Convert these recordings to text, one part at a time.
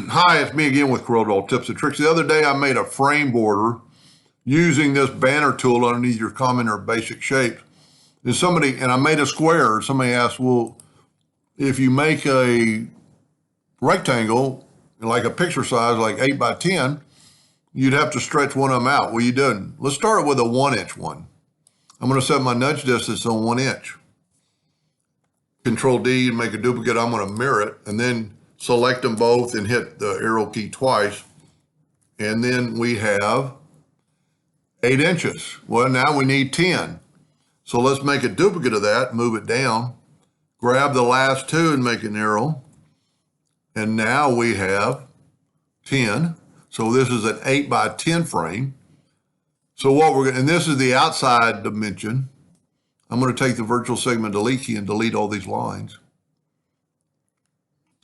Hi, it's me again with CorelDraw Tips and Tricks. The other day I made a frame border using this banner tool underneath your common or basic shapes. And I made a square. Somebody asked, well, if you make a rectangle, like a picture size, like 8 by 10, you'd have to stretch one of them out. Well, you didn't. Let's start with a 1-inch one. I'm going to set my nudge distance on 1 inch. Control D and make a duplicate. I'm going to mirror it and then select them both and hit the arrow key twice. And then we have 8 inches. Well, now we need 10. So let's make a duplicate of that, move it down, grab the last two and make an arrow. And now we have 10. So this is an 8 by 10 frame. So and this is the outside dimension. I'm going to take the virtual segment delete key and delete all these lines.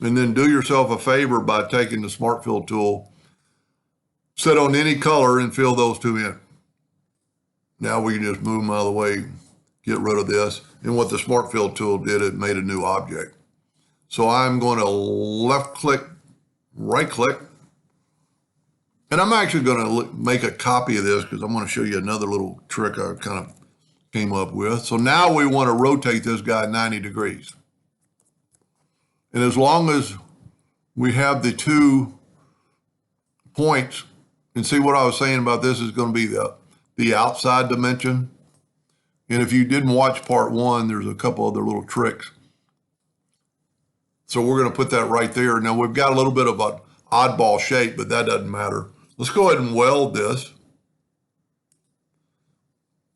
And then do yourself a favor by taking the Smart Fill tool, set on any color and fill those two in. Now we can just move them out of the way, get rid of this. And what the Smart Fill tool did, it made a new object. So I'm going to left click, right click. And I'm actually going to make a copy of this because I'm going to show you another little trick I kind of came up with. So now we want to rotate this guy 90 degrees. And as long as we have the 2 points, and see what I was saying about this is going to be the outside dimension. And if you didn't watch part 1, there's a couple other little tricks. So we're going to put that right there. Now we've got a little bit of an oddball shape, but that doesn't matter. Let's go ahead and weld this.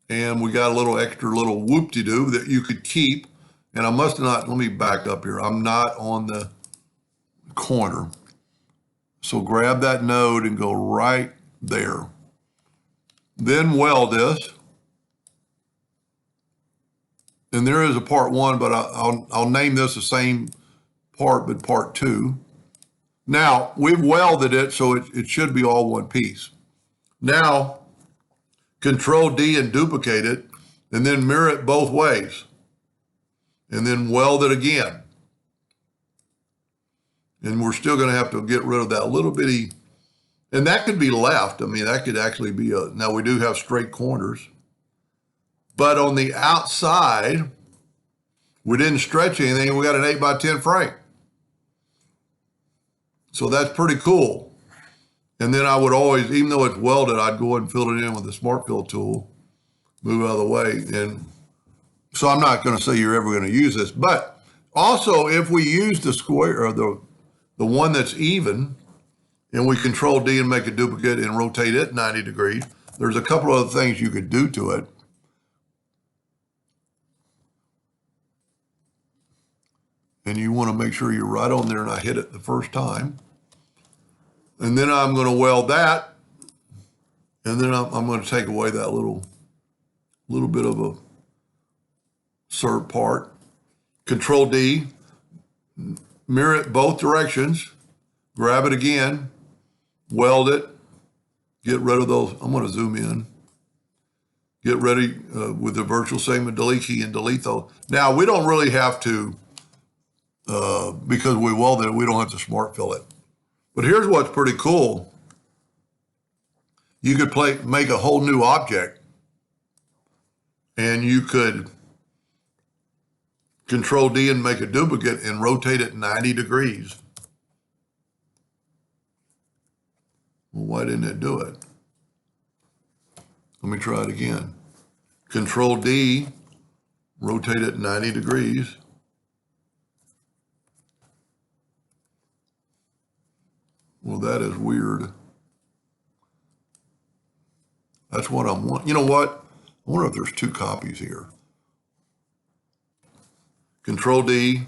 And we got a little extra little whoop-de-doo that you could keep. And I must not, let me back up here. I'm not on the corner. So grab that node and go right there. Then weld this. And there is a part 1, but I'll name this the same part, but part 2. Now, we've welded it, so it should be all one piece. Now, Control D and duplicate it, and then mirror it both ways. And then weld it again. And we're still going to have to get rid of that little bitty, and that could be left. I mean, that could actually be now we do have straight corners. But on the outside, we didn't stretch anything. We got an 8 by 10 frame. So that's pretty cool. And then I would always, even though it's welded, I'd go ahead and fill it in with the Smart Fill tool, move out of the way. And so I'm not going to say you're ever going to use this, but also if we use the square or the one that's even, and we Control D and make a duplicate and rotate it 90 degrees, there's a couple of other things you could do to it. And you want to make sure you're right on there and I hit it the first time. And then I'm going to weld that. And then I'm going to take away that little bit of a insert part. Control D, mirror it both directions, grab it again, weld it, get rid of those. I'm going to zoom in. Get ready with the virtual segment delete key and delete those. Now, we don't really have to, because we welded it, we don't have to Smart Fill it. But here's what's pretty cool. You could make a whole new object, and you could Control D and make a duplicate and rotate it 90 degrees. Well, why didn't it do it? Let me try it again. Control D, rotate it 90 degrees. Well, that is weird. That's what I'm wanting. You know what? I wonder if there's 2 copies here. Control D,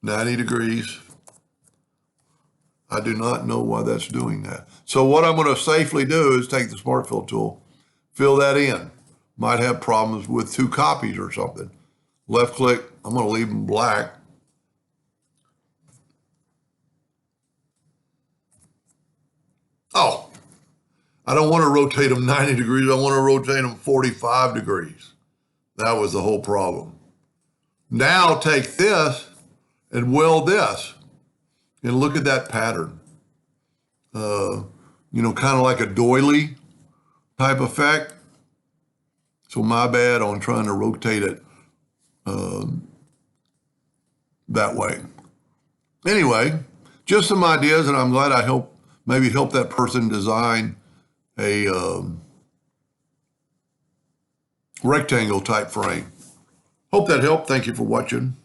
90 degrees. I do not know why that's doing that. So what I'm going to safely do is take the Smart Fill tool, fill that in. Might have problems with 2 copies or something. Left click, I'm going to leave them black. Oh, I don't want to rotate them 90 degrees. I want to rotate them 45 degrees. That was the whole problem. Now take this and weld this. And look at that pattern. You know, kind of like a doily type effect. So my bad on trying to rotate it that way. Anyway, just some ideas, and I'm glad I maybe help that person design a rectangle type frame. Hope that helped. Thank you for watching.